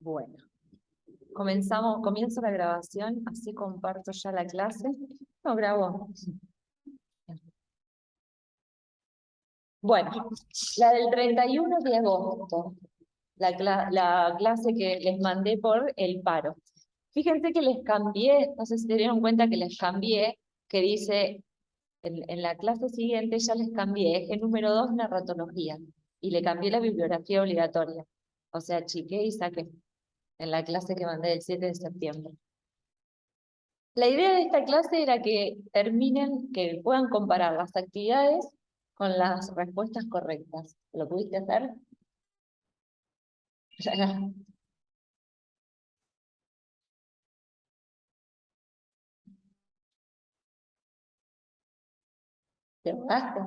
Bueno, comienzo la grabación, así comparto ya la clase. No grabo. Bueno, la del 31 de agosto, la clase que les mandé por el paro. Fíjense que les cambié, no sé si se dieron cuenta que les cambié, que dice, en la clase siguiente ya les cambié, eje número 2, narratología, y le cambié la bibliografía obligatoria. O sea, chiqué y saqué en la clase que mandé el 7 de septiembre. La idea de esta clase era que terminen, que puedan comparar las actividades con las respuestas correctas. ¿Lo pudiste hacer? ¿Te ahogaste?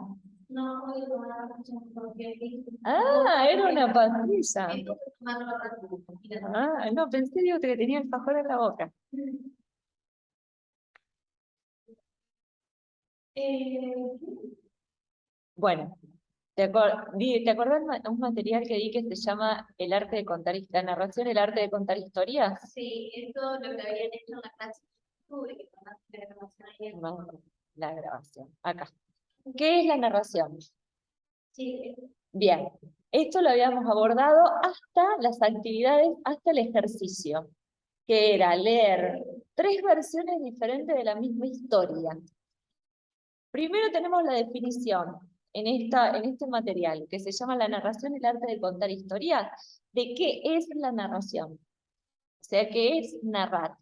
No, voy a tomar porque Ah, era una pastilla. Ah, no, pensé digo, que tenía el alfajor en la boca. Bueno, ¿te acordás un material que di que se llama el arte de contar, la narración, el arte de contar historias? Sí, esto lo que habían hecho en la clase que la grabación ayer. No, la grabación, acá. ¿Qué es la narración? Sí, Bien, esto lo habíamos abordado hasta las actividades, hasta el ejercicio, que era leer 3 versiones diferentes de la misma historia. Primero tenemos la definición en este material, que se llama la narración, el arte de contar historias. ¿De qué es la narración? O sea, ¿qué es narrar?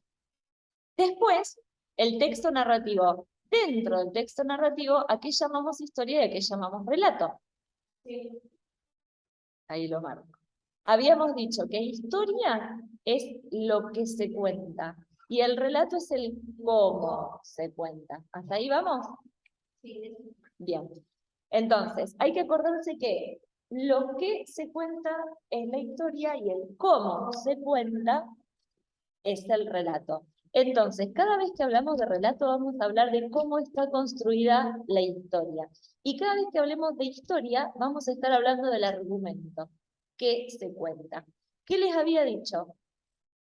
Después, el texto narrativo. Dentro del texto narrativo, ¿a qué llamamos historia y a qué llamamos relato? sí. Ahí lo marco. Habíamos dicho que historia es lo que se cuenta y el relato es el cómo se cuenta. ¿Hasta ahí vamos? Sí. Bien. Entonces, hay que acordarse que lo que se cuenta es la historia y el cómo se cuenta es el relato. Entonces, cada vez que hablamos de relato vamos a hablar de cómo está construida la historia. Y cada vez que hablemos de historia vamos a estar hablando del argumento que se cuenta. ¿Qué les había dicho?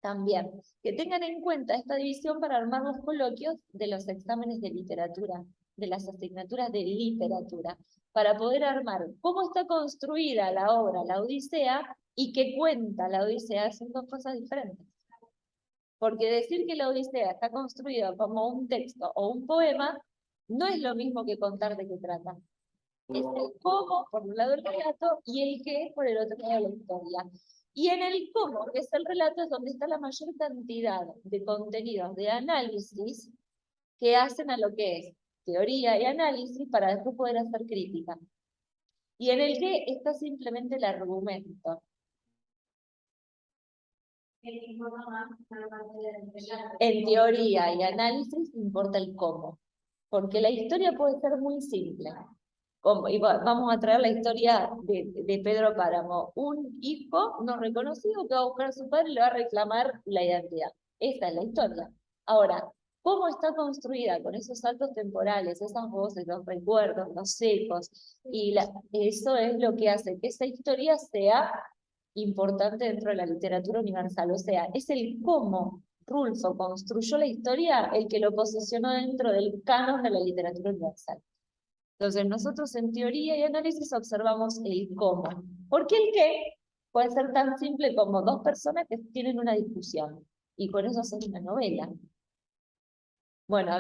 También, que tengan en cuenta esta división para armar los coloquios de los exámenes de literatura, de las asignaturas de literatura, para poder armar cómo está construida la obra, la Odisea, y qué cuenta la Odisea, son dos cosas diferentes. Porque decir que la Odisea está construida como un texto o un poema no es lo mismo que contar de qué trata. Es el cómo, por un lado el relato, y el qué, por el otro lado la historia. Y en el cómo, que es el relato, es donde está la mayor cantidad de contenidos de análisis que hacen a lo que es teoría y análisis para después poder hacer crítica. Y en el qué está simplemente el argumento. En teoría y análisis importa el cómo, porque la historia puede ser muy simple. Vamos a traer la historia de Pedro Páramo, un hijo no reconocido que va a buscar a su padre y le va a reclamar la identidad. Esta es la historia. Ahora, ¿cómo está construida con esos saltos temporales, esas voces, los recuerdos, los ecos? Eso es lo que hace que esa historia sea importante dentro de la literatura universal. O sea, es el cómo Rulfo construyó la historia el que lo posicionó dentro del canon de la literatura universal. Entonces, nosotros en teoría y análisis observamos el cómo. Porque el qué puede ser tan simple como 2 personas que tienen una discusión. Y con eso hacen una novela. Bueno,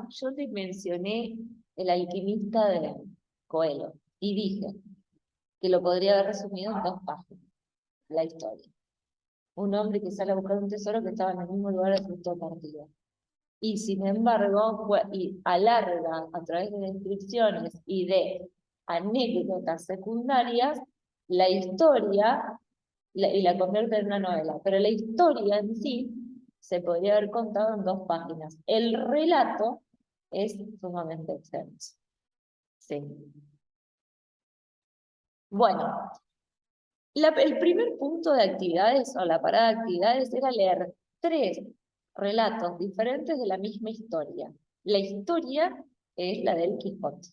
yo te mencioné El alquimista de Coelho. Y dije que lo podría haber resumido en 2 páginas, la historia. Un hombre que sale a buscar un tesoro que estaba en el mismo lugar de punto de partida. Y sin embargo, y alarga a través de descripciones y de anécdotas secundarias la historia y la convierte en una novela. Pero la historia en sí se podría haber contado en 2 páginas. El relato es sumamente extenso. Sí. Bueno, el primer punto de actividades o la parada de actividades era leer 3 relatos diferentes de la misma historia. La historia es la del Quijote,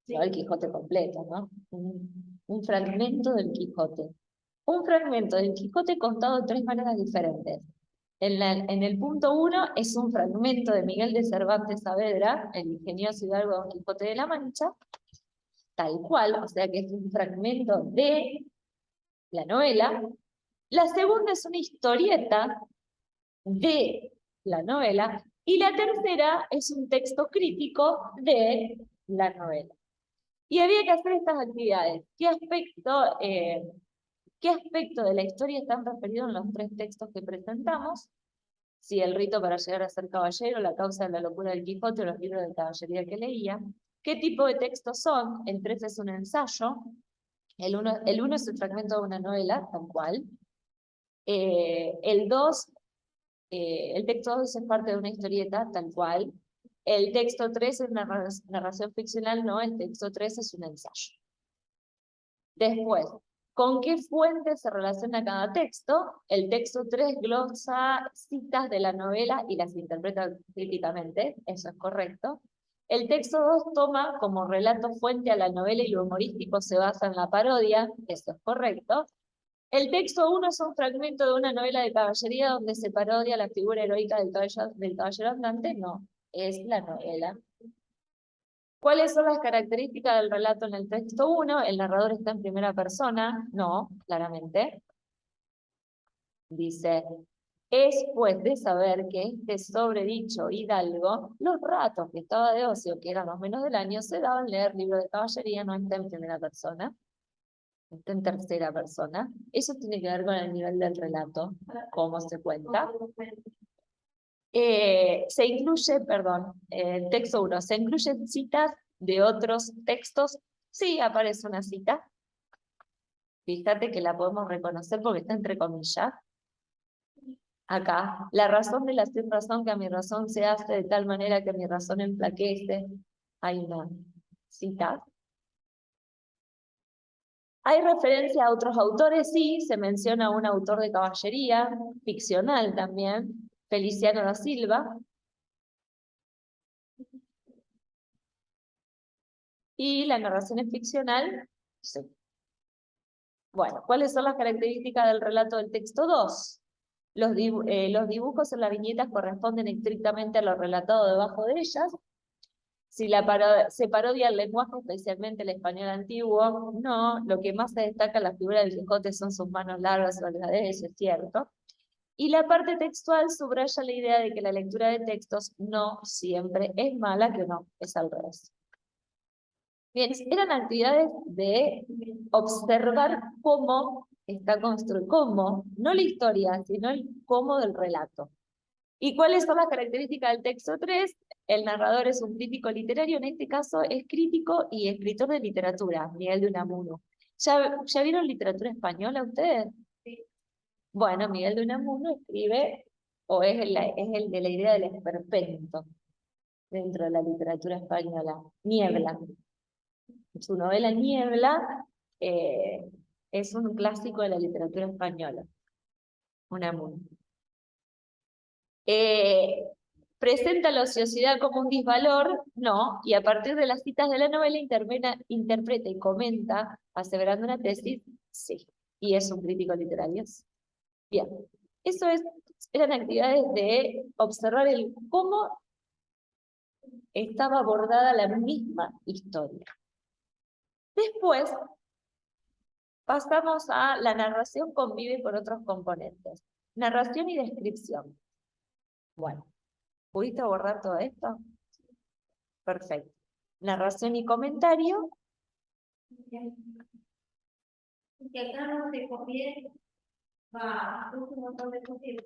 no el Quijote completo, ¿no? Un fragmento del Quijote. un fragmento del Quijote contado de 3 maneras diferentes. En el punto 1 es un fragmento de Miguel de Cervantes Saavedra, el ingenioso hidalgo Don Quijote de la Mancha, tal cual, o sea que es un fragmento de la novela. La segunda es una historieta de la novela, y la tercera es un texto crítico de la novela. Y había que hacer estas actividades. ¿Qué aspecto de la historia están referidos en los 3 textos que presentamos? Si el rito para llegar a ser caballero, la causa de la locura del Quijote, o los libros de caballería que leía. ¿Qué tipo de textos son? El 3 es un ensayo. El 1 es el fragmento de una novela, tal cual. El 2, el texto 2 es parte de una historieta, tal cual. El texto 3 es una narración ficcional, no, el texto 3 es un ensayo. Después, ¿con qué fuente se relaciona cada texto? El texto 3 glosa citas de la novela y las interpreta críticamente, eso es correcto. El texto 2 toma como relato fuente a la novela y lo humorístico se basa en la parodia, eso es correcto. El texto 1 es un fragmento de una novela de caballería donde se parodia la figura heroica del caballero andante, no, es la novela. ¿Cuáles son las características del relato en el texto 1? ¿El narrador está en primera persona? No, claramente. Dice, es pues de saber que este sobredicho hidalgo, los ratos que estaba de ocio, que eran los menos del año, se daban leer libros de caballería, no está en primera persona, está en tercera persona. Eso tiene que ver con el nivel del relato, cómo se cuenta. Se incluye, perdón, el texto 1, ¿se incluyen citas de otros textos? Sí, aparece una cita. Fíjate que la podemos reconocer porque está entre comillas. Acá, la razón de la sin razón que a mi razón se hace de tal manera que mi razón enflaquece. Hay una cita. ¿Hay referencia a otros autores? Sí, se menciona a un autor de caballería, ficcional también, Feliciano da Silva. Y la narración es ficcional, sí. Bueno, ¿cuáles son las características del relato del texto 2? Los dibujos en las viñetas corresponden estrictamente a lo relatado debajo de ellas. Si se parodia el lenguaje, especialmente el español antiguo, no. Lo que más se destaca en la figura del Quijote son sus manos largas y holgadas, es cierto. Y la parte textual subraya la idea de que la lectura de textos no siempre es mala, que no, es al revés. Bien, eran actividades de observar cómo está construido, cómo, no la historia, sino el cómo del relato. ¿Y cuáles son las características del texto 3? El narrador es un crítico literario, en este caso es crítico y escritor de literatura, Miguel de Unamuno. ¿Ya vieron literatura española ustedes? Sí. Bueno, Miguel de Unamuno escribe, o es el de la idea del esperpento dentro de la literatura española, Niebla. Su novela Niebla es un clásico de la literatura española. Unamuno. ¿Presenta la ociosidad como un disvalor? No, y a partir de las citas de la novela interpreta y comenta, aseverando una tesis, sí, y es un crítico literario. Bien, eso eran actividades de observar el cómo estaba abordada la misma historia. Después, pasamos a la narración convive con otros componentes. Narración y descripción. Bueno, ¿pudiste abordar todo esto? Perfecto. Narración y comentario. Que acá no se copie, va, un montón de cosas y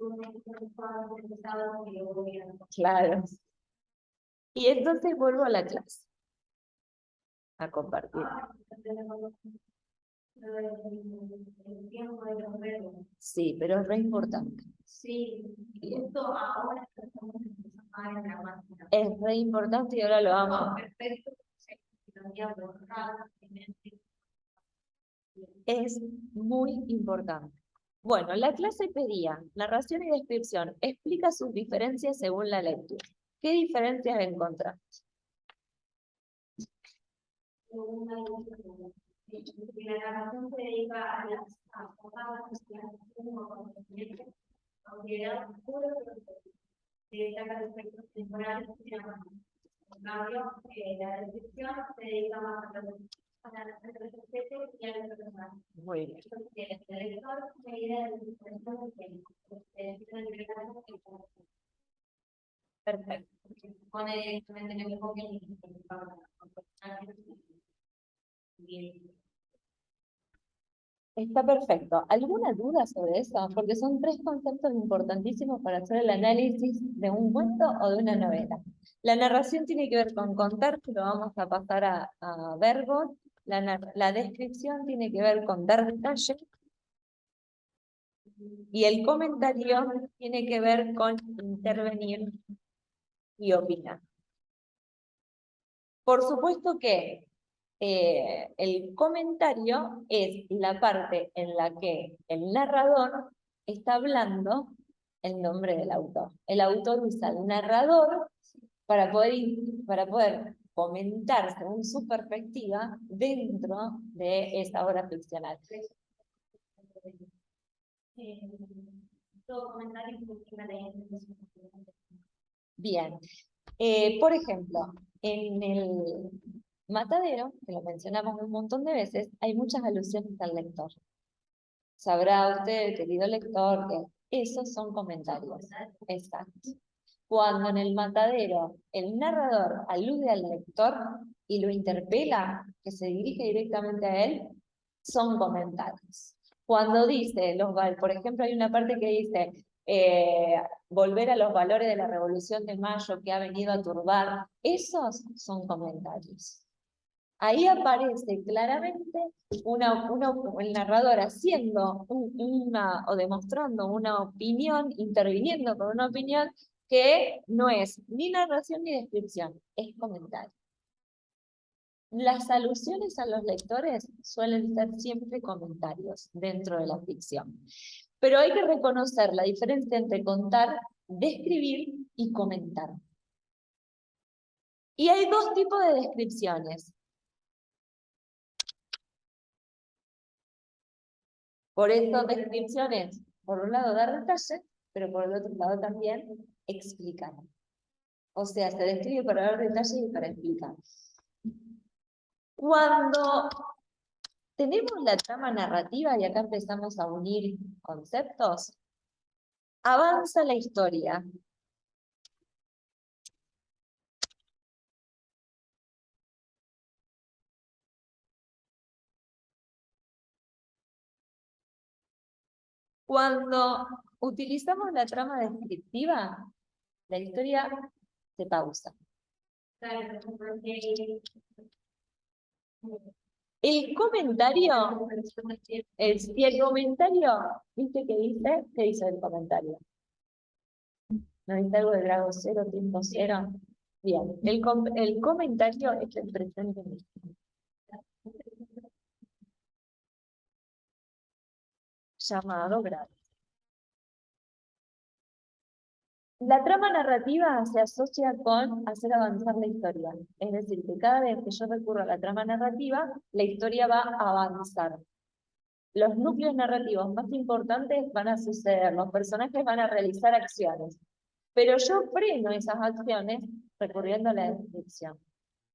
Claro. Y entonces vuelvo a la clase. A compartir. Sí, pero es re importante. Sí, justo ahora estamos empezando a la gramática. Es re importante y ahora lo vamos. Perfecto. Es muy importante. Bueno, la clase pedía narración y descripción. Explica sus diferencias según la lectura. ¿Qué diferencias encontraste? Y la narración se dedica a las palabras que como conocimiento, aunque era puro se destaca aspectos temporales y dramáticos. En cambio, la descripción se dedica más a los objetos y a los personajes. Muy bien. Porque el lector se idea de los tiempo. Perfecto. Pone directamente en el enfoque y bien. Está perfecto. ¿Alguna duda sobre eso? Porque son tres conceptos importantísimos para hacer el análisis de un cuento o de una novela. La narración tiene que ver con contar, que lo vamos a pasar a verbos. La descripción tiene que ver con dar detalle. Y el comentario tiene que ver con intervenir y opinar. Por supuesto que el comentario es la parte en la que el narrador está hablando en nombre del autor. El autor usa el narrador para poder comentar según su perspectiva dentro de esa obra ficcional. Todo comentario Bien. Por ejemplo, en el Matadero, que lo mencionamos un montón de veces, hay muchas alusiones al lector. Sabrá usted, querido lector, que esos son comentarios. Exacto. Cuando en el Matadero el narrador alude al lector y lo interpela, que se dirige directamente a él, son comentarios. Cuando dice, por ejemplo, hay una parte que dice, volver a los valores de la Revolución de Mayo que ha venido a turbar, esos son comentarios. Ahí aparece claramente el narrador haciendo o demostrando una opinión, interviniendo con una opinión que no es ni narración ni descripción, es comentario. Las alusiones a los lectores suelen ser siempre comentarios dentro de la ficción. Pero hay que reconocer la diferencia entre contar, describir y comentar. Y hay dos tipos de descripciones. Por eso descripciones, por un lado dar detalle, pero por el otro lado también explicar. O sea, se describe para dar detalles y para explicar. Cuando tenemos la trama narrativa, y acá empezamos a unir conceptos, avanza la historia. Cuando utilizamos la trama descriptiva, la historia se pausa. El comentario, y el comentario, ¿viste qué dice? ¿Qué dice el comentario? ¿No dice algo de grado 0, tiempo 0? Bien, el comentario es el presente mismo. Llamado grado. La trama narrativa se asocia con hacer avanzar la historia. Es decir, que cada vez que yo recurro a la trama narrativa, la historia va a avanzar. Los núcleos narrativos más importantes van a suceder, los personajes van a realizar acciones. Pero yo freno esas acciones recurriendo a la descripción.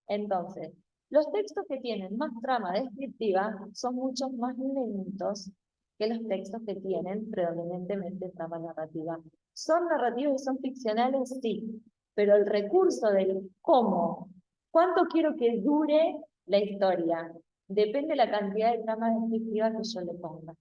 Entonces, los textos que tienen más trama descriptiva son mucho más lentos que los textos que tienen predominantemente trama narrativa. ¿Son narrativos y son ficcionales? Sí, pero el recurso del cómo, cuánto quiero que dure la historia, depende de la cantidad de trama descriptiva que yo le ponga.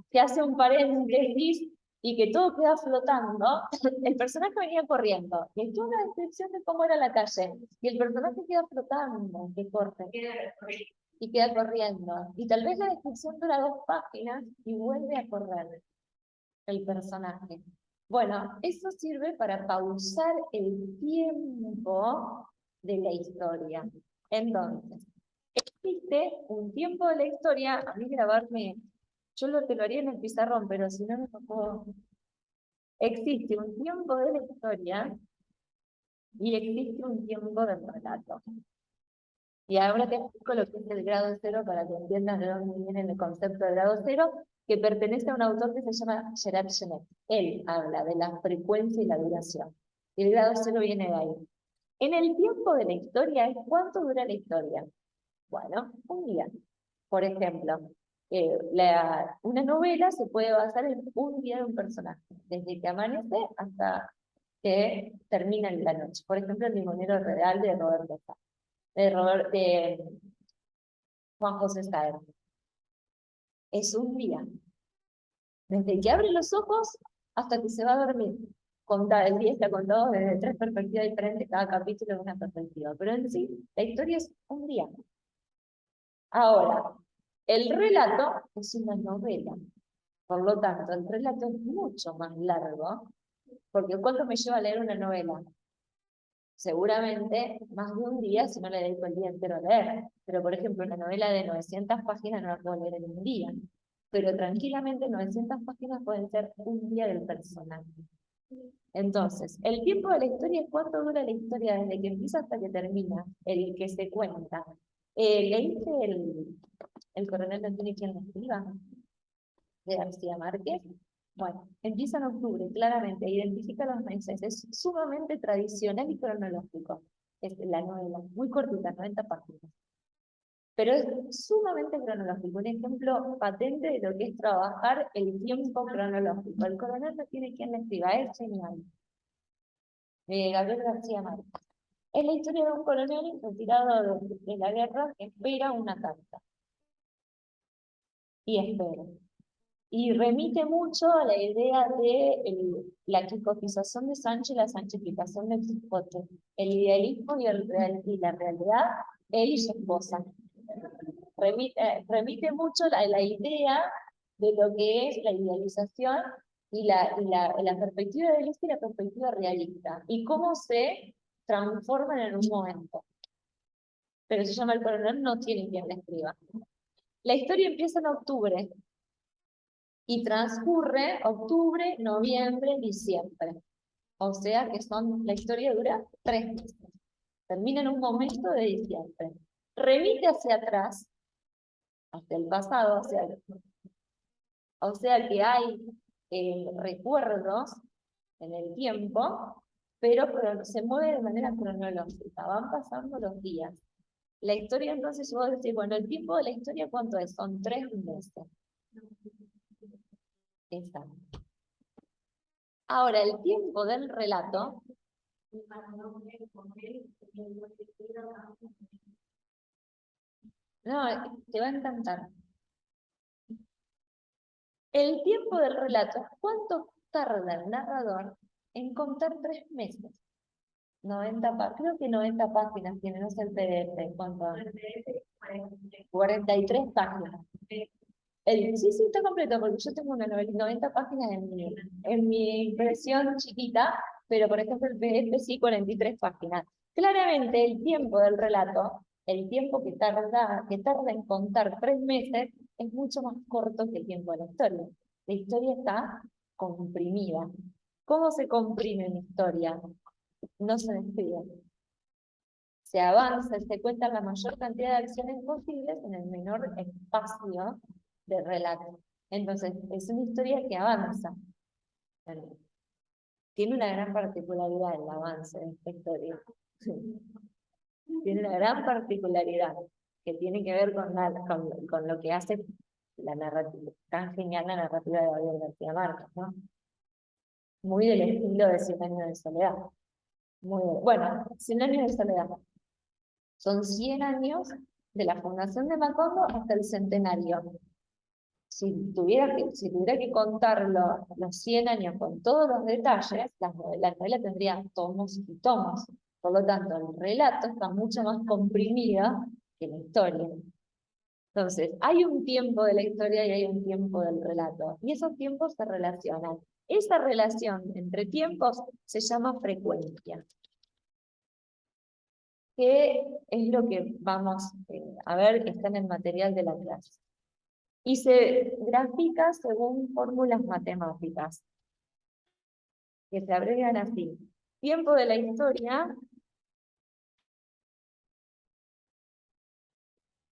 Se hace un paréntesis y que todo queda flotando. El personaje venía corriendo, y estuvo una descripción de cómo era la calle, y el personaje queda flotando, que corre, y queda corriendo. Y tal vez la descripción dura 2 páginas y vuelve a correr el personaje. Bueno, eso sirve para pausar el tiempo de la historia. Entonces, existe un tiempo de la historia, a mí grabarme, yo te lo haría en el pizarrón, pero si no, no lo puedo. Existe un tiempo de la historia y existe un tiempo del relato. Y ahora te explico lo que es el grado cero para que entiendas de dónde viene el concepto de grado cero, que pertenece a un autor que se llama Gerard Genet. Él habla de la frecuencia y la duración. Y el grado cero viene de ahí. En el tiempo de la historia, ¿cuánto dura la historia? Bueno, un día. Por ejemplo, una novela se puede basar en un día de un personaje, desde que amanece hasta que termina en la noche. Por ejemplo, El limonero real de Roberto Sá, de Juan José Saer. Es un día, desde que abre los ojos hasta que se va a dormir. El día está contado desde 3 perspectivas diferentes, cada capítulo es una perspectiva, pero en sí, la historia es un día. Ahora, el relato es una novela, por lo tanto, el relato es mucho más largo, porque ¿cuánto me lleva a leer una novela? Seguramente más de un día si no le dedico el día entero a leer. Pero, por ejemplo, una novela de 900 páginas no la puedo leer en un día. Pero tranquilamente 900 páginas pueden ser un día del personaje. Entonces, el tiempo de la historia es cuánto dura la historia desde que empieza hasta que termina, el que se cuenta. ¿Leíste el coronel no tiene quien lo escriba? De García Márquez. Bueno, empieza en octubre, claramente, identifica los meses, es sumamente tradicional y cronológico. Es la novela, muy cortita, 90 páginas. Pero es sumamente cronológico, un ejemplo patente de lo que es trabajar el tiempo cronológico. El coronel no tiene quien le escriba, es genial. Gabriel García Márquez. Es la historia de un coronel retirado de la guerra que espera una carta. Y espera. Y remite mucho a la idea de la quijotización de Sancho y la sanchificación del Quijote, el idealismo y la realidad, él y su esposa. Remite mucho a la idea de lo que es la idealización y la perspectiva idealista y la perspectiva realista, y cómo se transforman en un momento. Pero se llama El coronel no tiene quien la escriba. La historia empieza en octubre, y transcurre octubre, noviembre, diciembre. O sea que la historia dura 3 meses. Termina en un momento de diciembre. Remite hacia atrás, hacia el pasado, o sea que hay recuerdos en el tiempo, pero se mueve de manera cronológica, van pasando los días. La historia entonces, yo voy a decir, bueno, el tiempo de la historia, ¿cuánto es? Son 3 meses. Exacto. Ahora, el tiempo del relato. No, te va a encantar. El tiempo del relato, ¿cuánto tarda el narrador en contar 3 meses? 90 creo que 90 páginas tiene, no sé el PDF, ¿cuánto? 43 páginas. Sí, está completo, porque yo tengo una novela, 90 páginas en mi impresión chiquita, pero por ejemplo el PDF sí, 43 páginas. Claramente el tiempo del relato, el tiempo que tarda en contar 3 meses, es mucho más corto que el tiempo de la historia. La historia está comprimida. ¿Cómo se comprime una historia? No se describe. Se avanza, se cuenta la mayor cantidad de acciones posibles en el menor espacio de relato. Entonces, es una historia que avanza. Tiene una gran particularidad el avance de esta historia. Tiene una gran particularidad que tiene que ver con lo que hace la narrativa, tan genial la narrativa de Gabriel García Márquez, ¿no? Muy del estilo de 100 años de soledad. Bueno, 100 años de soledad. Son 100 años de la fundación de Macondo hasta el centenario. Si tuviera que contar los 100 años con todos los detalles, la novela tendría tomos y tomos. Por lo tanto, el relato está mucho más comprimido que la historia. Entonces, hay un tiempo de la historia y hay un tiempo del relato. Y esos tiempos se relacionan. Esa relación entre tiempos se llama frecuencia. que es lo que vamos a ver que está en el material de la clase. Y se grafica según fórmulas matemáticas, que se abrevian así. Tiempo de la historia.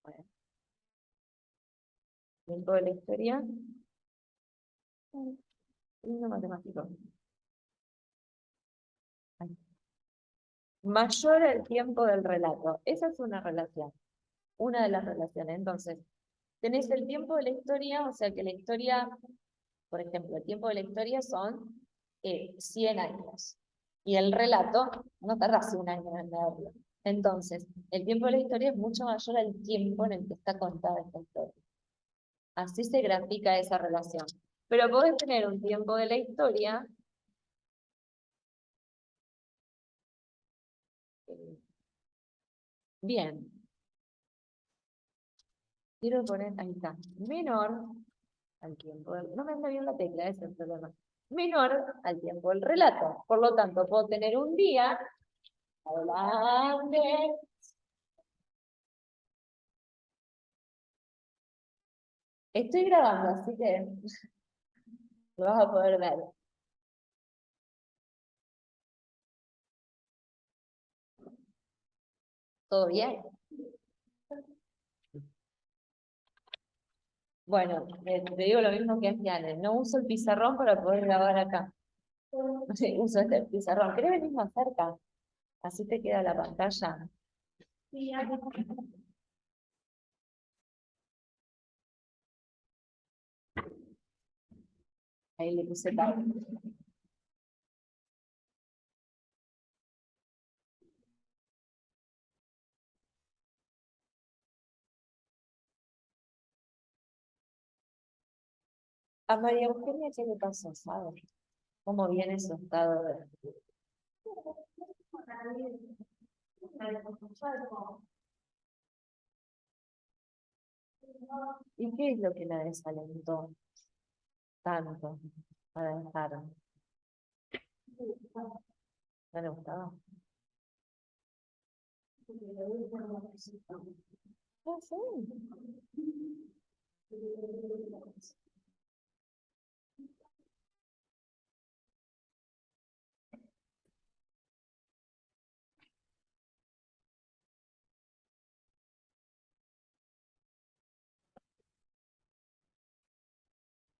Bueno, tiempo de la historia. Signo matemático. Mayor el tiempo del relato. Esa es una relación. Una de las relaciones. Entonces, tenés el tiempo de la historia, o sea que la historia, por ejemplo, el tiempo de la historia son 100 años. Y el relato no tardas un año en leerlo. Entonces, el tiempo de la historia es mucho mayor al tiempo en el que está contada esta historia. Así se grafica esa relación. Pero podés tener un tiempo de la historia bien. Quiero poner, ahí está, menor al tiempo no me anda bien la tecla, ese es el problema. Menor al tiempo del relato. Por lo tanto, puedo tener un día, adelante, estoy grabando, así que lo vas a poder ver. ¿Todo bien? Bueno, te digo lo mismo que hacía antes. No uso el pizarrón para poder grabar acá. Sí, uso este pizarrón. ¿Querés venir más cerca? Así te queda la pantalla. Sí, Ahí le puse pausa. A María Eugenia, ¿qué le pasó? ¿Sabes? ¿Cómo viene su estado de... ¿Y qué es lo que la desalentó tanto para dejar? ¿No le gustaba? No sé.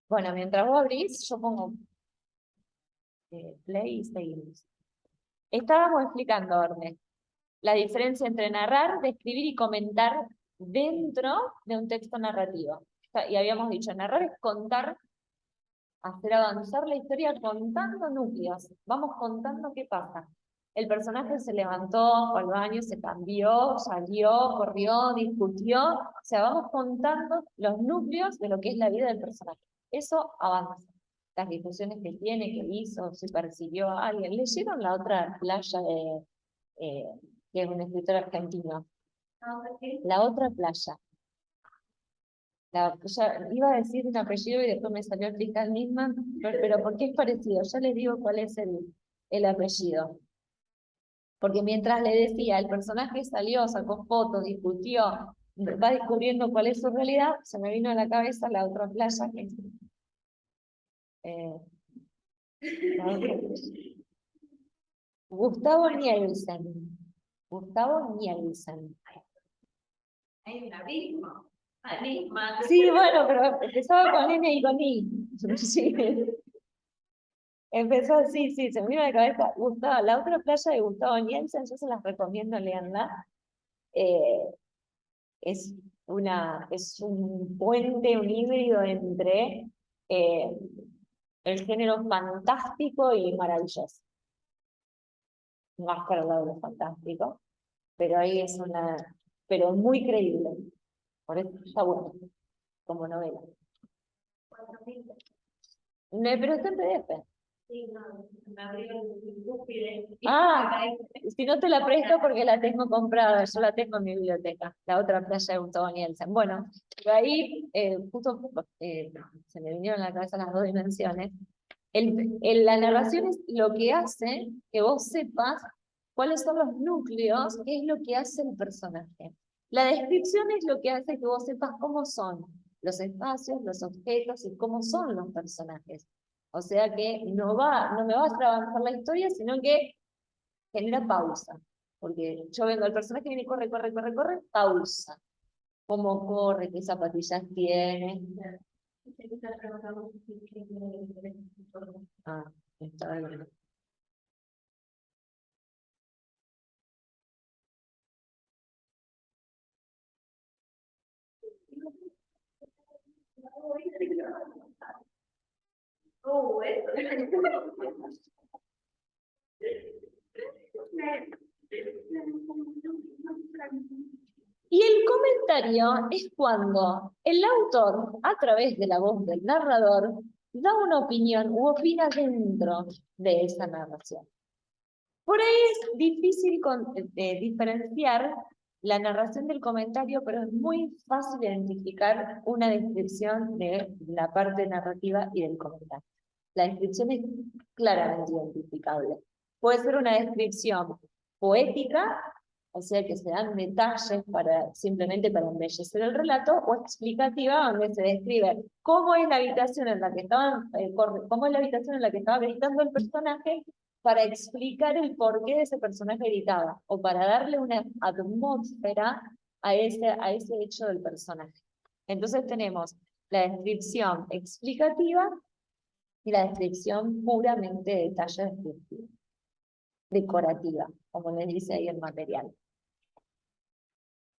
Bueno, mientras vos abrís, yo pongo play y seguimos. Estábamos explicando, Orne, la diferencia entre narrar, describir y comentar dentro de un texto narrativo. Y habíamos dicho, narrar es contar, hacer avanzar la historia contando núcleos. Vamos contando qué pasa. El personaje se levantó, fue al baño, se cambió, salió, corrió, discutió. O sea, vamos contando los núcleos de lo que es la vida del personaje. Eso avanza. Las discusiones que tiene, que hizo, si persiguió a alguien. ¿Leyeron La otra playa que es un escritor argentino? La otra playa. Iba a decir un apellido y después me salió Crystal Nisman, pero ¿por qué es parecido? Ya les digo cuál es el apellido. Porque mientras le decía, el personaje salió, sacó fotos, discutió, va descubriendo cuál es su realidad, se me vino a la cabeza La otra playa, que es, la otra playa. Gustavo Nielsen. Gustavo Nielsen. hay un abismo. Abismo. Sí, bueno, pero empezaba con N y con I. Sí. Empezó así, sí, se me vino a la cabeza. Gustavo, La otra playa de Gustavo Nielsen, yo se las recomiendo, leanla. Eh, es es un puente, un híbrido entre eh, el género fantástico y maravilloso. Más para el lado de lo fantástico, pero ahí es pero muy creíble. Por eso está bueno, como novela. Pero está en PDF. Sí, no, me abrió el Cúspide. Ah, si no te la presto porque la tengo comprada, yo la tengo en mi biblioteca, la otra playa de Gustavo Nielsen. Bueno, pero ahí justo se me vinieron a la cabeza las dos dimensiones. La narración es lo que hace que vos sepas ¿Cuáles son los núcleos? ¿Qué es lo que hace el personaje? La descripción es lo que hace que vos sepas cómo son los espacios, los objetos y cómo son los personajes. O sea que no me va a hacer avanzar la historia, sino que genera pausa. Porque yo vengo, el personaje viene y corre, corre, corre, corre, pausa. ¿Cómo corre? ¿Qué zapatillas tiene? Ah, está bien. Oh, eso. Y el comentario es cuando el autor, a través de la voz del narrador, da una opinión u opina dentro de esa narración. Por ahí es difícil diferenciar la narración del comentario, pero es muy fácil identificar una descripción de la parte narrativa y del comentario. La descripción es claramente identificable. Puede ser una descripción poética, o sea que se dan detalles simplemente para embellecer el relato, o explicativa, donde se describe cómo es la habitación en la que cómo es la habitación en la que estaba gritando el personaje, para explicar el porqué de ese personaje gritaba, o para darle una atmósfera a ese hecho del personaje. Entonces tenemos la descripción explicativa y la descripción puramente de detalle descriptivo, decorativa, como les dice ahí el material.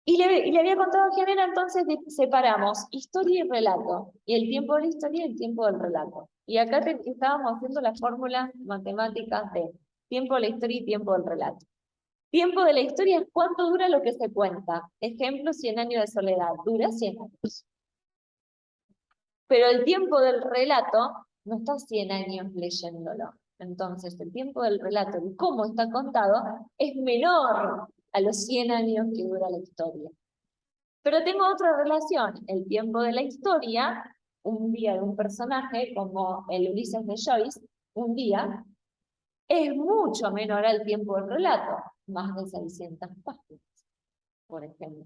Y le había contado quién era, entonces separamos historia y relato, y el tiempo de la historia y el tiempo del relato. Y acá estábamos haciendo las fórmulas matemáticas de tiempo de la historia y tiempo del relato. Tiempo de la historia es cuánto dura lo que se cuenta. Ejemplo, 100 años de soledad. Dura 100 años. Pero el tiempo del relato no está 100 años leyéndolo. Entonces, el tiempo del relato y cómo está contado es menor a los 100 años que dura la historia. Pero tengo otra relación. El tiempo de la historia, un día de un personaje como el Ulises de Joyce, un día, es mucho menor al tiempo del relato, más de 600 páginas, por ejemplo.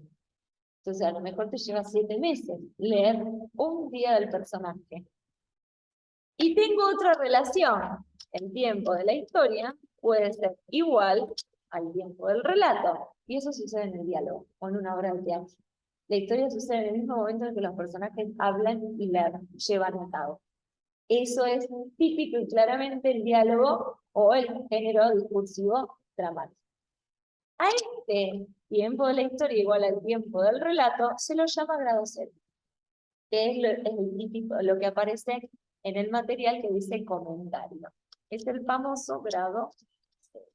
Entonces, a lo mejor te lleva 7 meses leer un día del personaje. Y tengo otra relación. El tiempo de la historia puede ser igual al tiempo del relato. Y eso sucede en el diálogo, o en una obra de teatro. La historia sucede en el mismo momento en que los personajes hablan y la llevan a cabo. Eso es típico y claramente el diálogo o el género discursivo dramático. A este tiempo de la historia igual al tiempo del relato se lo llama grado cero, que es el típico, lo que aparece en el material que dice comentario. Es el famoso grado cero.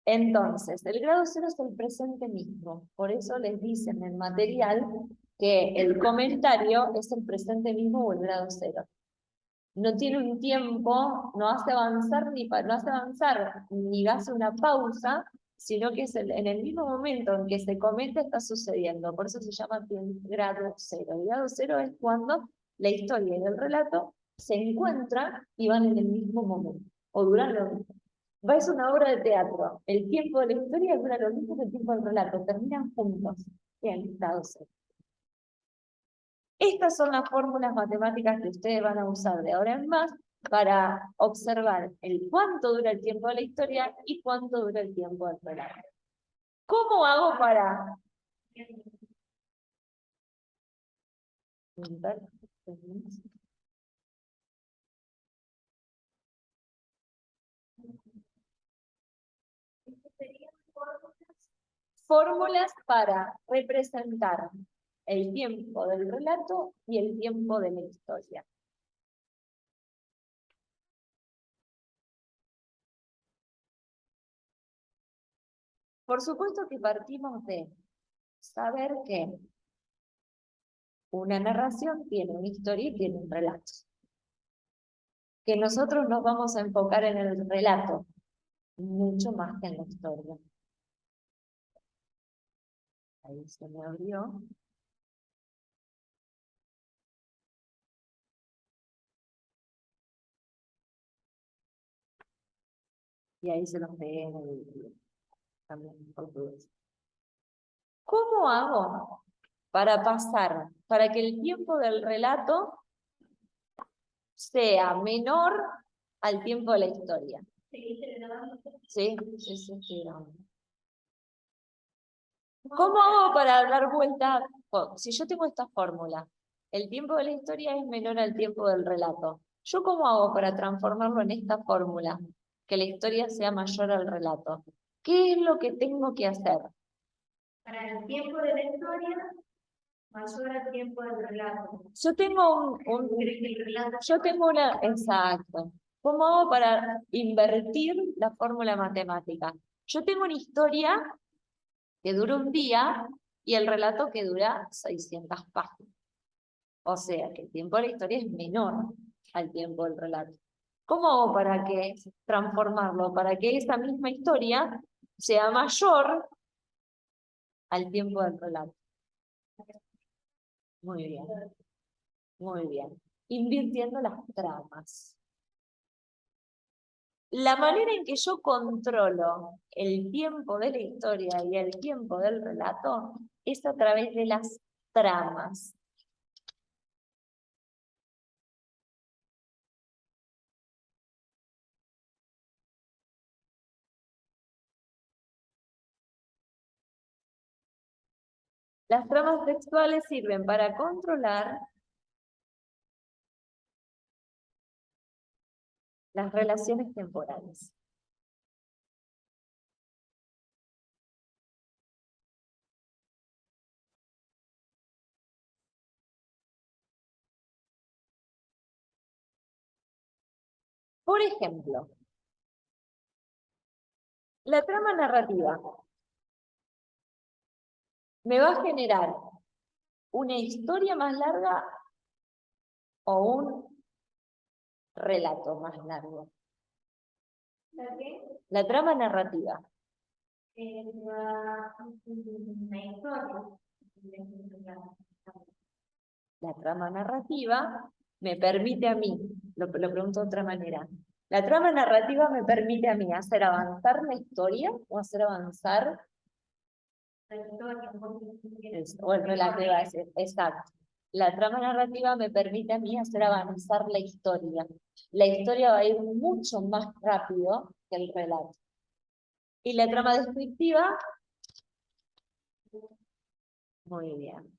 Entonces, el grado cero es el presente mismo. Por eso les dicen en el material que el comentario es el presente mismo o el grado cero. No tiene un tiempo, no hace avanzar ni hace una pausa, sino que es en el mismo momento en que se comenta está sucediendo. Por eso se llama grado cero. El grado cero es cuando la historia y el relato se encuentran y van en el mismo momento, o duran lo mismo. Es una obra de teatro. El tiempo de la historia dura lo mismo que el tiempo del relato. Terminan juntos. Bien, grado cero. Estas son las fórmulas matemáticas que ustedes van a usar de ahora en más para observar el cuánto dura el tiempo de la historia y cuánto dura el tiempo del relato. ¿Cómo hago para...? Fórmulas para representar el tiempo del relato y el tiempo de la historia. Por supuesto que partimos de saber que una narración tiene una historia y tiene un relato. Que nosotros nos vamos a enfocar en el relato, mucho más que en la historia. Ahí se me abrió. Y ahí se los pegué en el también en portugués. ¿Cómo hago para pasar, para que el tiempo del relato sea menor al tiempo de la historia? Sí, sí, sí, sí. ¿Cómo hago para dar vuelta? Si yo tengo esta fórmula, el tiempo de la historia es menor al tiempo del relato. ¿Yo cómo hago para transformarlo en esta fórmula? Que la historia sea mayor al relato. ¿Qué es lo que tengo que hacer? Para el tiempo de la historia, mayor al tiempo del relato. Yo tengo yo tengo una, exacto. ¿Cómo hago para invertir la fórmula matemática? Yo tengo una historia que dura un día y el relato que dura 600 páginas. O sea que el tiempo de la historia es menor al tiempo del relato. ¿Cómo hago para que transformarlo? Para que esa misma historia sea mayor al tiempo del relato. Muy bien, muy bien. Invirtiendo las tramas. La manera en que yo controlo el tiempo de la historia y el tiempo del relato es a través de las tramas. Las tramas textuales sirven para controlar las relaciones temporales. Por ejemplo, la trama narrativa me va a generar una historia más larga o un relato más largo. La trama narrativa. La trama narrativa me permite a mí, lo pregunto de otra manera, la trama narrativa me permite a mí hacer avanzar la historia o hacer avanzar o el relato, exacto. La trama narrativa me permite a mí hacer avanzar la historia. La historia va a ir mucho más rápido que el relato. Y la trama descriptiva, muy bien.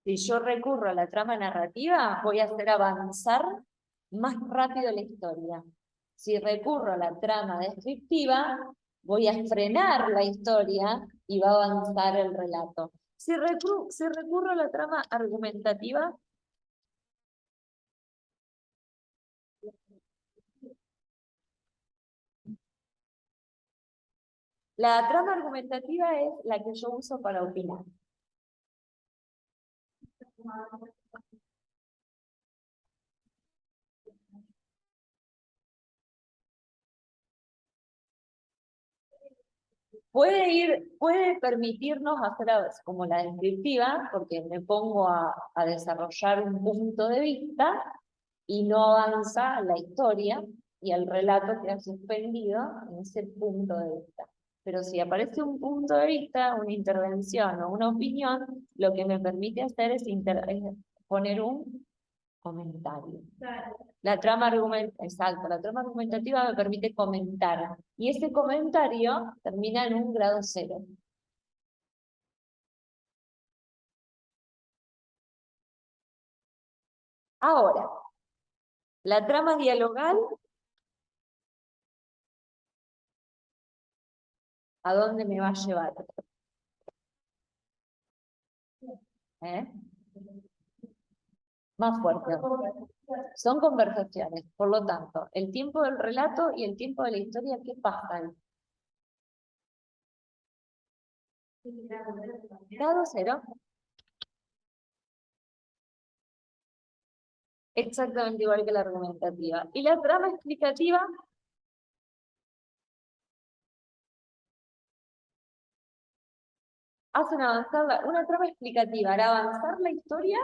Si yo recurro a la trama narrativa, voy a hacer avanzar más rápido la historia. Si recurro a la trama descriptiva, voy a frenar la historia y va a avanzar el relato. Si recurro a la trama argumentativa, la trama argumentativa es la que yo uso para opinar. Puede permitirnos hacer como la descriptiva, porque me pongo a desarrollar un punto de vista y no avanza la historia y el relato queda suspendido en ese punto de vista. Pero si aparece un punto de vista, una intervención o una opinión, lo que me permite hacer es poner un comentario. La trama argumentativa me permite comentar. Y ese comentario termina en un grado cero. Ahora, la trama dialogal, ¿a dónde me va a llevar? ¿Eh? Más fuerte. Son conversaciones, por lo tanto, el tiempo del relato y el tiempo de la historia, ¿qué pasan? Grado cero. Exactamente igual que la argumentativa. Y la trama explicativa hacen avanzar, una trama explicativa hará avanzar la historia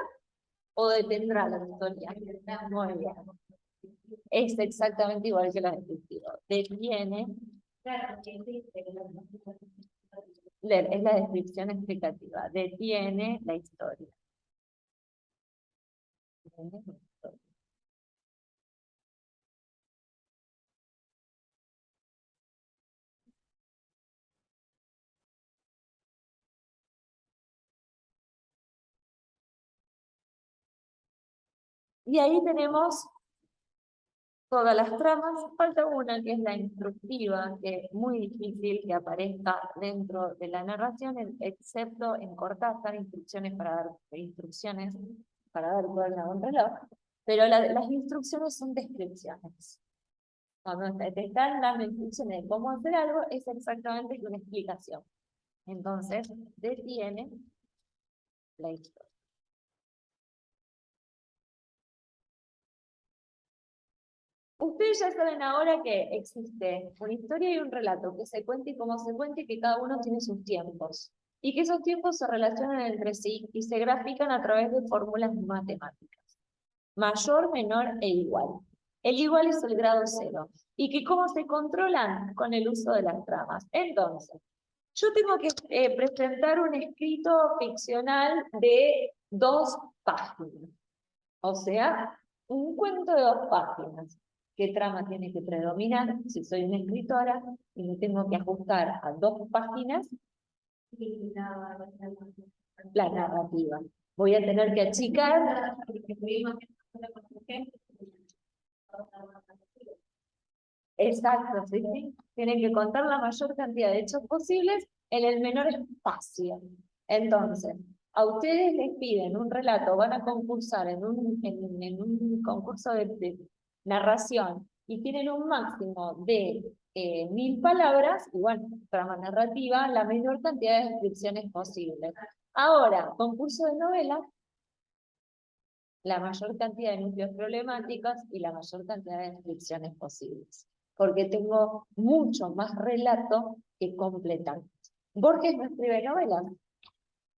¿O detendrá la historia? Muy bien. Es exactamente igual que lo descriptivo. Detiene, es la descripción explicativa. Detiene la historia. Detiene la historia. Y ahí tenemos todas las tramas. Falta una que es la instructiva, que es muy difícil que aparezca dentro de la narración, excepto en Cortázar, instrucciones para dar cuerda a un reloj. Pero las instrucciones son descripciones. Cuando te están dando instrucciones de cómo hacer algo, es exactamente una explicación. Entonces, detiene la historia. Ustedes ya saben ahora que existe una historia y un relato, que se cuente y cómo se cuente, y que cada uno tiene sus tiempos. Y que esos tiempos se relacionan entre sí y se grafican a través de fórmulas matemáticas. Mayor, menor e igual. El igual es el grado cero. Y que cómo se controlan con el uso de las tramas. Entonces, yo tengo que presentar un escrito ficcional de 2 páginas. O sea, un cuento de 2 páginas. ¿Qué trama tiene que predominar? Si soy una escritora y me tengo que ajustar a 2 páginas, la narrativa. Voy a tener que achicar. Exacto, ¿sí? Tienen que contar la mayor cantidad de hechos posibles en el menor espacio. Entonces, a ustedes les piden un relato, van a concursar en un concurso de narración y tienen un máximo de 1000 palabras, y bueno, trama narrativa, la menor cantidad de descripciones posibles. Ahora, concurso de novela, la mayor cantidad de núcleos problemáticos y la mayor cantidad de descripciones posibles. Porque tengo mucho más relato que completar. Borges no escribe novelas.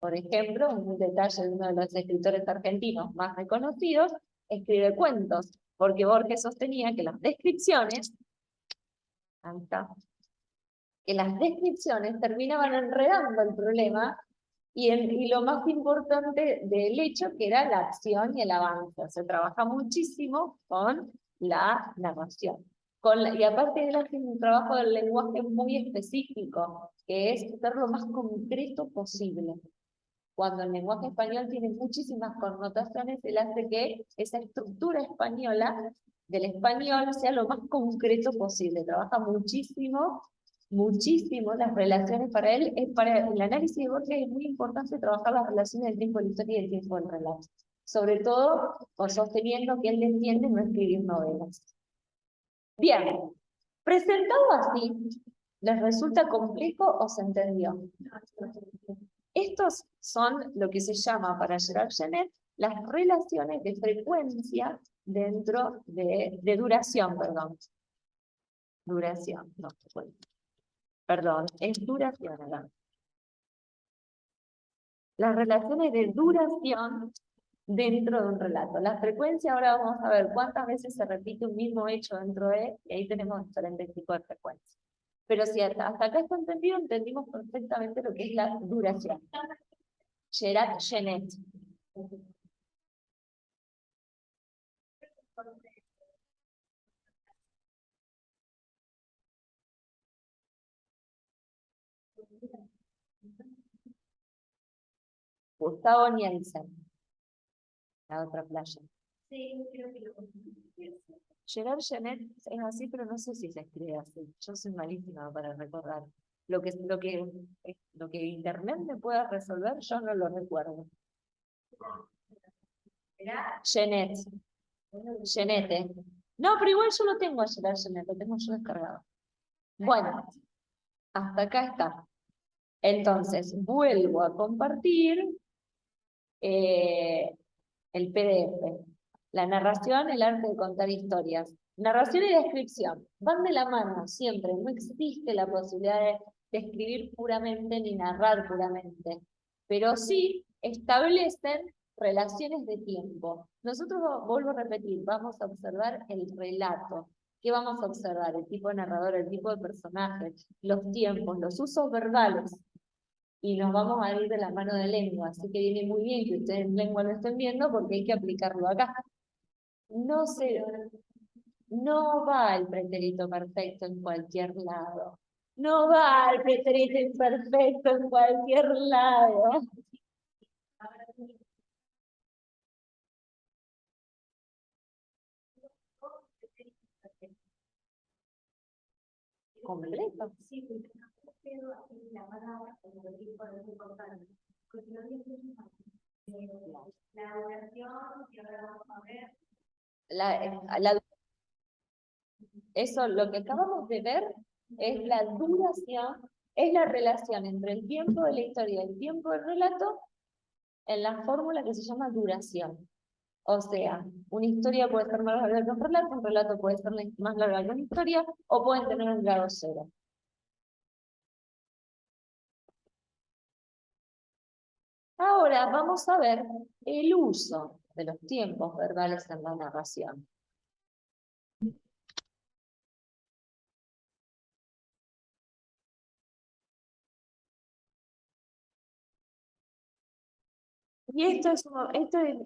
Por ejemplo, un detalle de uno de los escritores argentinos más reconocidos, escribe cuentos, porque Borges sostenía que las descripciones, terminaban enredando el problema y lo más importante del hecho, que era la acción y el avance. Se trabaja muchísimo con la narración. Y aparte él hace un trabajo del lenguaje muy específico, que es ser lo más concreto posible. Cuando el lenguaje español tiene muchísimas connotaciones, él hace que esa estructura española del español sea lo más concreto posible. Trabaja muchísimo las relaciones. Para él, para el análisis de Borges es muy importante trabajar las relaciones del tiempo de la historia y del tiempo del relato. Sobre todo, sosteniendo que él defiende no escribir novelas. Bien, presentado así, ¿les resulta complejo o se entendió? Estos son lo que se llama para Gerard Genet las relaciones de frecuencia dentro de duración, perdón. Duración, no, perdón, es duración, ¿verdad? Las relaciones de duración dentro de un relato. La frecuencia, ahora vamos a ver cuántas veces se repite un mismo hecho dentro de, y ahí tenemos diferentes tipos de frecuencia. Pero si hasta acá está entendido, entendimos perfectamente lo que es la duración. Gerard Genet. Gustavo Nielsen. La otra playa. Sí, creo que lo Gerard Genet es así, pero no sé si se escribe así. Yo soy malísima para recordar. Lo que Internet me pueda resolver, yo no lo recuerdo. Genet. Genete. No, pero igual yo lo tengo a Gerard Genet, lo tengo yo descargado. Bueno, hasta acá está. Entonces, vuelvo a compartir el PDF. La narración, el arte de contar historias. Narración y descripción van de la mano siempre. No existe la posibilidad de escribir puramente ni narrar puramente. Pero sí establecen relaciones de tiempo. Nosotros, vuelvo a repetir, vamos a observar el relato. ¿Qué vamos a observar? El tipo de narrador, el tipo de personaje, los tiempos, los usos verbales. Y nos vamos a ir de la mano de lengua. Así que viene muy bien que ustedes en lengua lo estén viendo porque hay que aplicarlo acá. No va el pretérito perfecto en cualquier lado. No va el pretérito imperfecto en cualquier lado. Completo. Sí, pero la palabra como el tipo de importante. La oración, que ahora vamos a ver. Eso, lo que acabamos de ver es la duración, es la relación entre el tiempo de la historia y el tiempo del relato en la fórmula que se llama duración. O sea, una historia puede ser más larga que un relato puede ser más larga que una historia, o pueden tener un grado cero. Ahora vamos a ver el uso de los tiempos verbales en la narración. Y esto es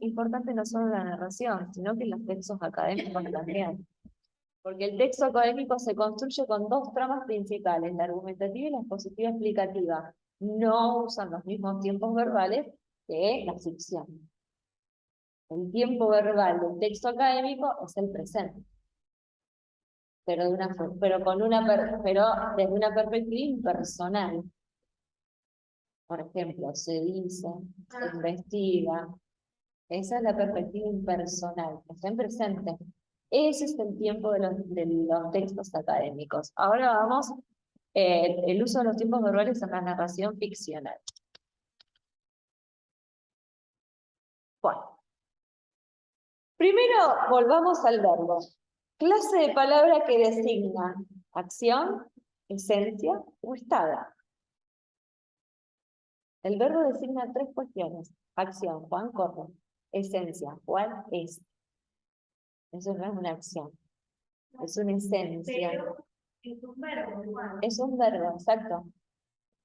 importante no solo en la narración, sino que en los textos académicos también. Porque el texto académico se construye con dos tramas principales, la argumentativa y la expositiva explicativa. No usan los mismos tiempos verbales que la ficción. El tiempo verbal del texto académico es el presente, pero, pero desde una perspectiva impersonal. Por ejemplo, se dice, se investiga. Esa es la perspectiva impersonal, está en presente. Ese es el tiempo de los textos académicos. Ahora vamos, el uso de los tiempos verbales en la narración ficcional. Bueno, primero volvamos al verbo. Clase de palabra que designa acción, esencia o estado. El verbo designa tres cuestiones. Acción, Juan corre. Esencia, Juan es. Eso no es una acción. Es una esencia. Pero es un verbo, Juan. Es un verbo, exacto.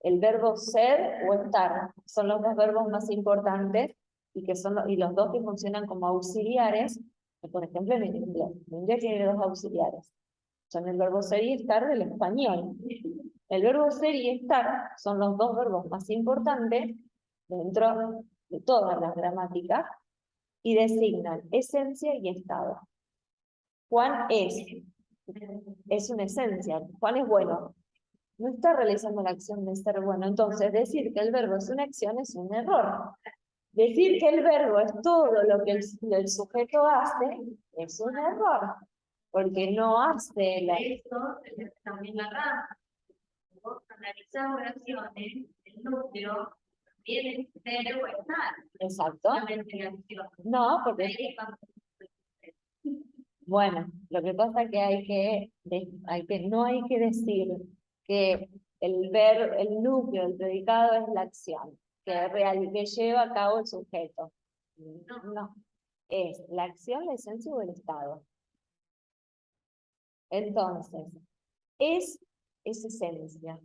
El verbo ser o estar son los dos verbos más importantes y los dos que funcionan como auxiliares, por ejemplo en el inglés. El inglés tiene dos auxiliares. Son el verbo ser y estar del español. El verbo ser y estar son los dos verbos más importantes dentro de todas las gramáticas y designan esencia y estado. Juan es una esencia. Juan es bueno. No está realizando la acción de ser bueno. Entonces, decir que el verbo es una acción es un error. Decir que el verbo es todo lo que el sujeto hace es un error. Porque no hace la... Esto también la rama. Vos analizás oraciones, el núcleo viene ser o estar. Exacto. Solamente la acción. No, porque... Bueno, lo que pasa es que no hay que decir que el núcleo, el predicado es la acción, que lleva a cabo el sujeto. No, es la acción, la esencia o el estado. Entonces, es esencia.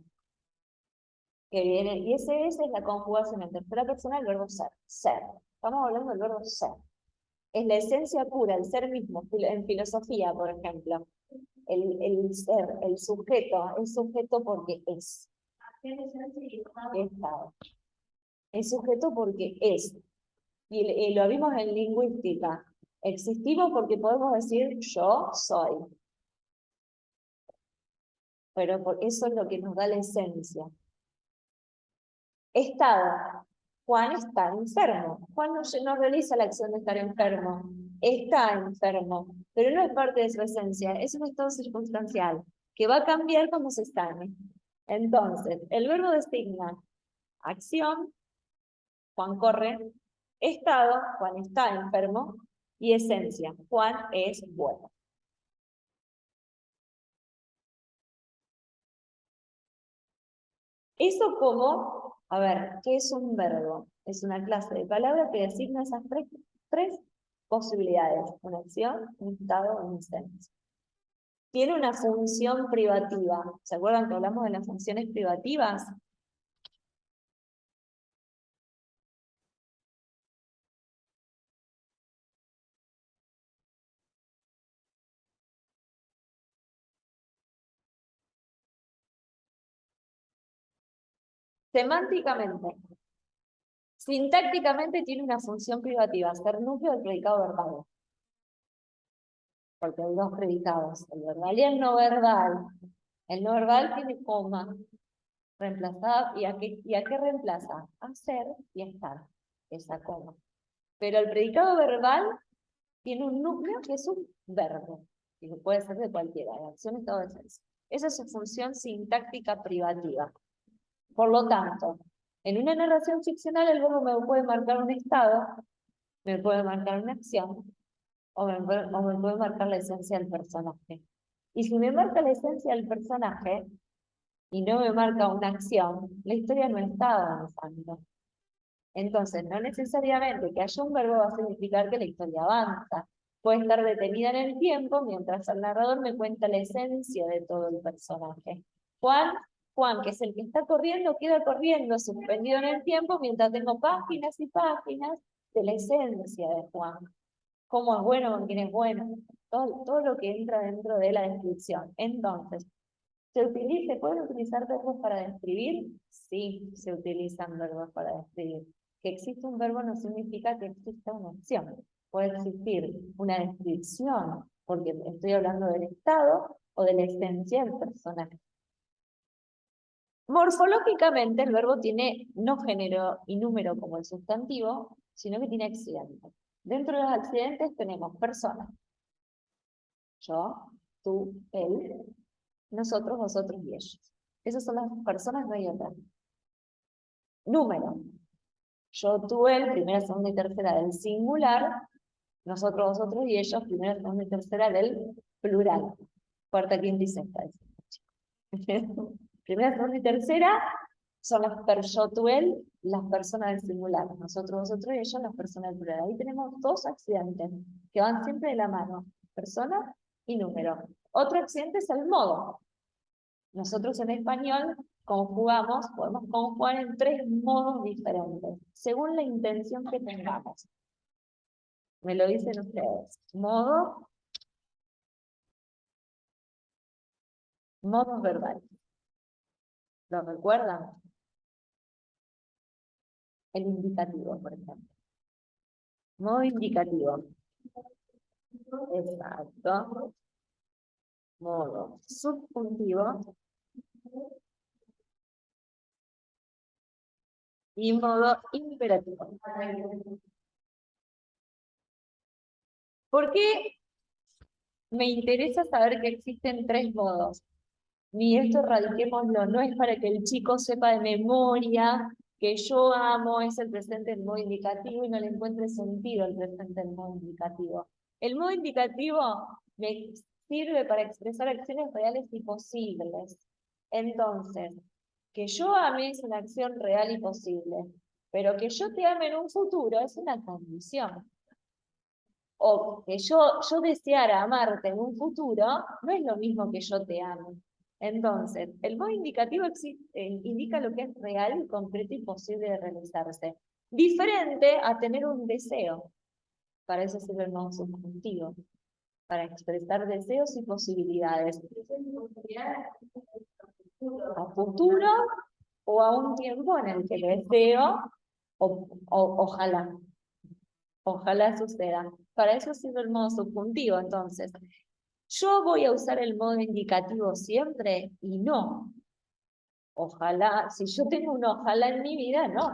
Que viene, y ese es la conjugación en tercera persona del verbo ser. Ser. Estamos hablando del verbo ser. Es la esencia pura, el ser mismo, en filosofía, por ejemplo. El ser, el sujeto porque es. Estado. Es sujeto porque es. Y lo vimos en lingüística. Existimos porque podemos decir yo soy. Pero eso es lo que nos da la esencia. Estado. Juan está enfermo. Juan no realiza la acción de estar enfermo. Está enfermo, pero no es parte de su esencia. Es un estado circunstancial que va a cambiar cuando se sane. Entonces, el verbo designa acción, Juan corre, estado, Juan está enfermo, y esencia, Juan es bueno. Eso como A ver, ¿qué es un verbo? Es una clase de palabra que designa esas tres posibilidades: una acción, un estado o un instante. Tiene una función privativa. ¿Se acuerdan que hablamos de las funciones privativas? Semánticamente, sintácticamente tiene una función privativa, ser núcleo del predicado verbal. Porque hay dos predicados, el verbal y el no verbal. El no verbal tiene coma, reemplazada, ¿y a qué reemplaza? A ser y estar, esa coma. Pero el predicado verbal tiene un núcleo que es un verbo, que puede ser de cualquiera, de acción, estado, defensa. Esa es su función sintáctica privativa. Por lo tanto, en una narración ficcional el verbo me puede marcar un estado, me puede marcar una acción, o me puede marcar la esencia del personaje. Y si me marca la esencia del personaje y no me marca una acción, la historia no está avanzando. Entonces, no necesariamente que haya un verbo va a significar que la historia avanza. Puede estar detenida en el tiempo mientras el narrador me cuenta la esencia de todo el personaje. Juan, que es el que está corriendo, queda corriendo, suspendido en el tiempo, mientras tengo páginas y páginas de la esencia de Juan. Cómo es bueno con quién es bueno. Todo lo que entra dentro de la descripción. Entonces, ¿se pueden utilizar verbos para describir? Sí, se utilizan verbos para describir. Que existe un verbo no significa que exista una acción. Puede existir una descripción, porque estoy hablando del estado o de la esencia del personaje. Morfológicamente, el verbo tiene no género y número como el sustantivo, sino que tiene accidentes. Dentro de los accidentes tenemos personas. Yo, tú, él, nosotros, vosotros y ellos. Esas son las personas, no hay otras. Número. Yo, tú, él, primera, segunda y tercera del singular. Nosotros, vosotros y ellos, primera, segunda y tercera del plural. Cuarta, quinta y sexta. Primera, segunda y tercera son yo, tú, él, las personas del singular. Nosotros, vosotros y ellos, las personas del plural. Ahí tenemos dos accidentes que van siempre de la mano. Persona y número. Otro accidente es el modo. Nosotros en español podemos conjugar en tres modos diferentes, según la intención que tengamos. Me lo dicen ustedes. Modos verbales. ¿Lo recuerdan? El indicativo, por ejemplo. Modo indicativo. Exacto. Modo subjuntivo. Y modo imperativo. ¿Por qué me interesa saber que existen tres modos? Ni esto radiquémoslo, no es para que el chico sepa de memoria que yo amo, es el presente del modo indicativo y no le encuentre sentido el presente del modo indicativo. El modo indicativo me sirve para expresar acciones reales y posibles. Entonces, que yo ame es una acción real y posible, pero que yo te ame en un futuro es una condición. O que yo deseara amarte en un futuro, no es lo mismo que yo te ame. Entonces, el modo indicativo indica lo que es real, concreto y posible de realizarse. Diferente a tener un deseo. Para eso sirve el modo subjuntivo. Para expresar deseos y posibilidades. A futuro o a un tiempo en el que deseo, ojalá suceda. Para eso sirve el modo subjuntivo, entonces. ¿Yo voy a usar el modo indicativo siempre? Y no. Ojalá, si yo tengo un ojalá en mi vida, no.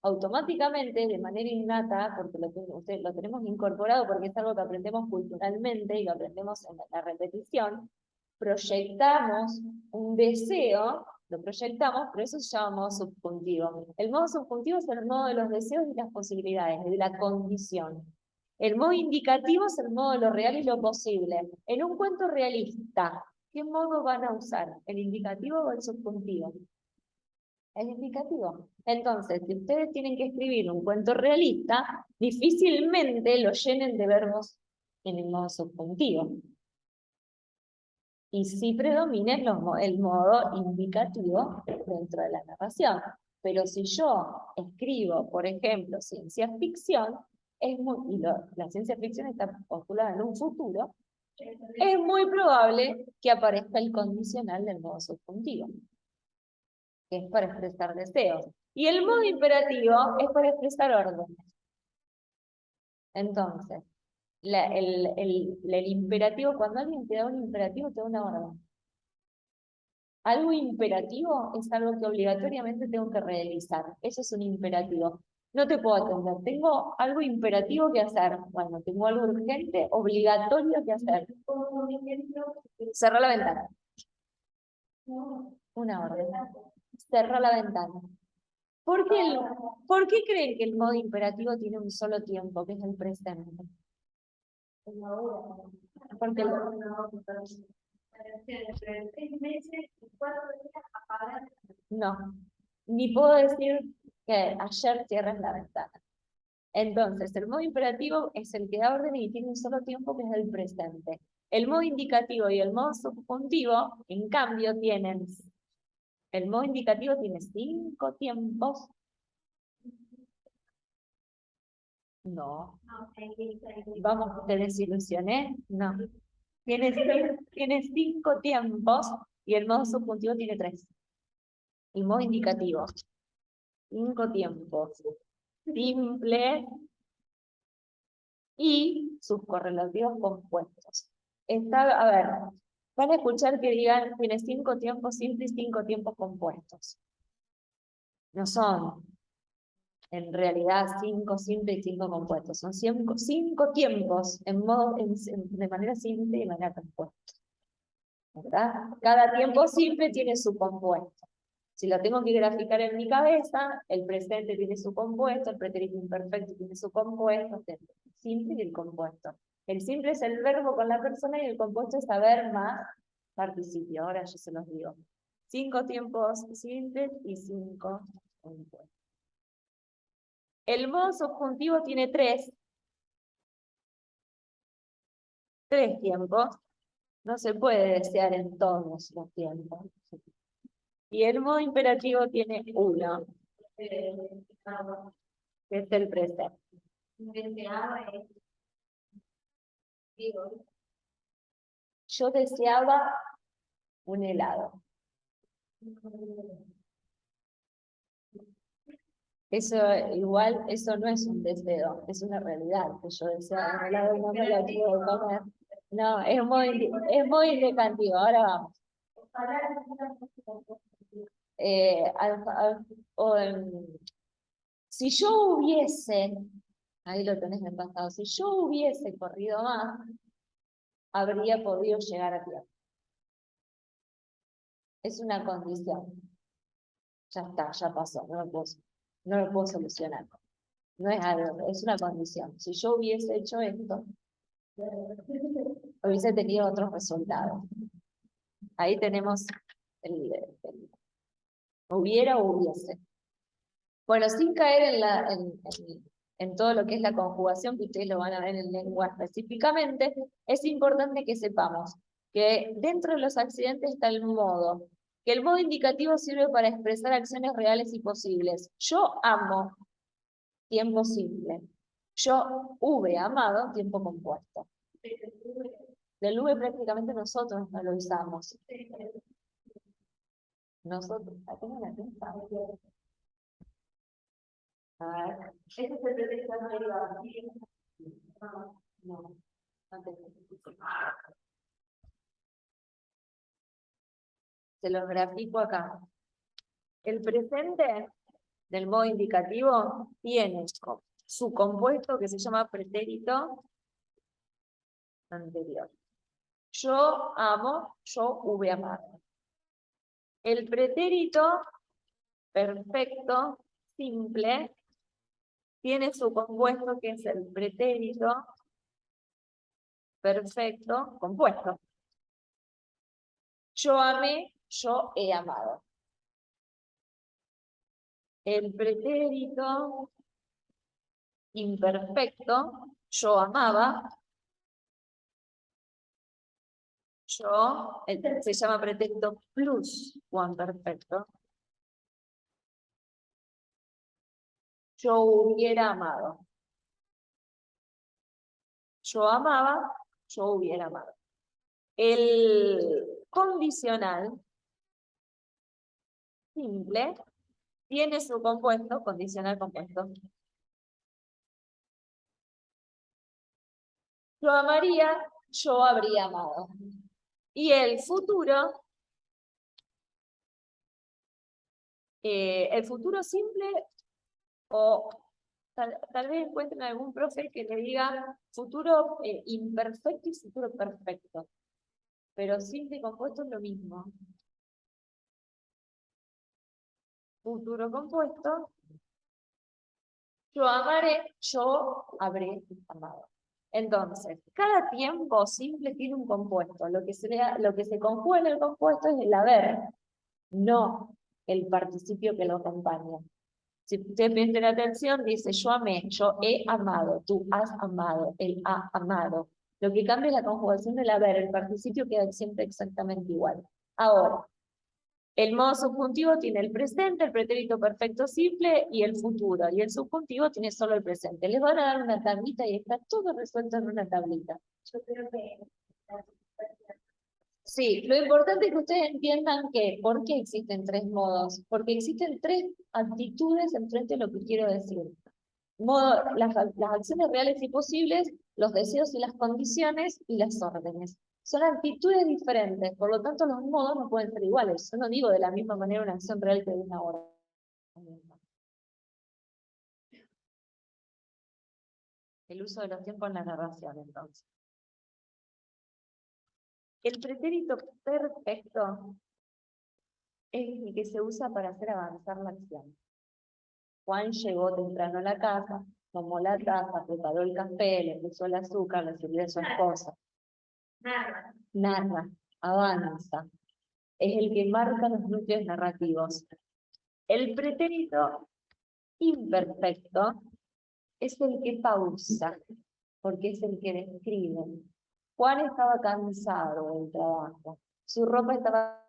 Automáticamente, de manera innata, porque lo tenemos incorporado, porque es algo que aprendemos culturalmente y lo aprendemos en la repetición, proyectamos un deseo, lo proyectamos, pero eso se llama modo subjuntivo. El modo subjuntivo es el modo de los deseos y las posibilidades, de la condición. El modo indicativo es el modo de lo real y lo posible. En un cuento realista, ¿qué modo van a usar? ¿El indicativo o el subjuntivo? El indicativo. Entonces, si ustedes tienen que escribir un cuento realista, difícilmente lo llenen de verbos en el modo subjuntivo. Y sí predomina el modo indicativo dentro de la narración. Pero si yo escribo, por ejemplo, ciencia ficción, la ciencia ficción está postulada en un futuro, es muy probable que aparezca el condicional del modo subjuntivo, que es para expresar deseos. Y el modo imperativo es para expresar órdenes. Entonces, el imperativo, cuando alguien te da un imperativo, te da una orden. Algo imperativo es algo que obligatoriamente tengo que realizar. Eso es un imperativo. No te puedo atender. Tengo algo imperativo que hacer. Bueno, tengo algo urgente, obligatorio que hacer. Cerrar la ventana. Una orden. Cerrar la ventana. ¿Por qué creen que el modo imperativo tiene un solo tiempo, que es el presente? Porque no, ni puedo decir que ayer cierres la ventana. Entonces, el modo imperativo es el que da orden y tiene un solo tiempo, que es el presente. El modo indicativo y el modo subjuntivo, en cambio, el modo indicativo tiene 5 tiempos. No. Vamos, te desilusioné. No. Tiene 5 tiempos y el modo subjuntivo tiene 3. El modo indicativo. 5 tiempos. Simple y sus correlativos compuestos. A ver, van a escuchar que digan, tiene 5 tiempos simples y 5 tiempos compuestos. No son, en realidad, 5 simples y 5 compuestos. Son 5 tiempos de manera simple y de manera compuesta. ¿Verdad? Cada tiempo simple tiene su compuesto. Si lo tengo que graficar en mi cabeza, el presente tiene su compuesto, el pretérito imperfecto tiene su compuesto, el simple y el compuesto. El simple es el verbo con la persona y el compuesto es haber más participio. Ahora yo se los digo. 5 tiempos simples y 5 compuestos. El modo subjuntivo tiene 3 tiempos. No se puede desear en todos los tiempos. Y el modo imperativo tiene 1, que es el presente. Yo deseaba un helado. Eso igual, eso no es un deseo, es una realidad, que yo deseaba un helado y no me lo puedo comer. No, es muy indicativo. Ahora vamos. Si yo hubiese, ahí lo tenés en el pasado, si yo hubiese corrido más, habría podido llegar a tiempo. Es una condición. Ya está, ya pasó, no lo puedo solucionar. No es algo, es una condición. Si yo hubiese hecho esto, hubiese tenido otros resultados. Ahí tenemos el hubiera o hubiese. Bueno, sin caer en todo lo que es la conjugación, que ustedes lo van a ver en lengua específicamente, es importante que sepamos que dentro de los accidentes está el modo, que el modo indicativo sirve para expresar acciones reales y posibles. Yo amo, tiempo simple. Yo hube amado, tiempo compuesto. Del hube prácticamente nosotros no lo usamos. Nosotros, aquí no la piensa. A ver, este es el pretexto anterior. No, se los grafico acá. El presente del modo indicativo tiene su compuesto que se llama pretérito anterior. Yo amo, yo hube amado. El pretérito perfecto, simple, tiene su compuesto que es el pretérito perfecto compuesto. Yo amé, yo he amado. El pretérito imperfecto, yo amaba, se llama pretérito pluscuamperfecto. Yo hubiera amado. Yo amaba, yo hubiera amado. El condicional simple tiene su compuesto, condicional compuesto. Yo amaría, yo habría amado. Y el futuro simple, o tal vez encuentren algún profe que le diga futuro imperfecto y futuro perfecto. Pero simple y compuesto es lo mismo. Futuro compuesto, yo amaré, yo habré amado. Entonces, cada tiempo simple tiene un compuesto. Lo que se conjuga en el compuesto es el haber, no el participio que lo acompaña. Si ustedes prestan atención, dice yo amé, yo he amado, tú has amado, él ha amado. Lo que cambia es la conjugación del haber, el participio queda siempre exactamente igual. Ahora, el modo subjuntivo tiene el presente, el pretérito perfecto simple y el futuro. Y el subjuntivo tiene solo el presente. Les van a dar una tablita y está todo resuelto en una tablita. Yo creo que Sí, lo importante es que ustedes entiendan que, ¿por qué existen tres modos? Porque existen tres actitudes enfrente de lo que quiero decir. Las acciones reales y posibles, los deseos y las condiciones, y las órdenes. Son actitudes diferentes, por lo tanto los modos no pueden ser iguales. Yo no digo de la misma manera una acción real que de una orden. El uso de los tiempos en la narración, entonces. El pretérito perfecto es el que se usa para hacer avanzar la acción. Juan llegó temprano a la casa, tomó la taza, preparó el café, le puso el azúcar, le sirvió a su esposa. Narra, avanza. Es el que marca los núcleos narrativos. El pretérito imperfecto es el que pausa, porque es el que describe. Juan estaba cansado del trabajo. Su ropa estaba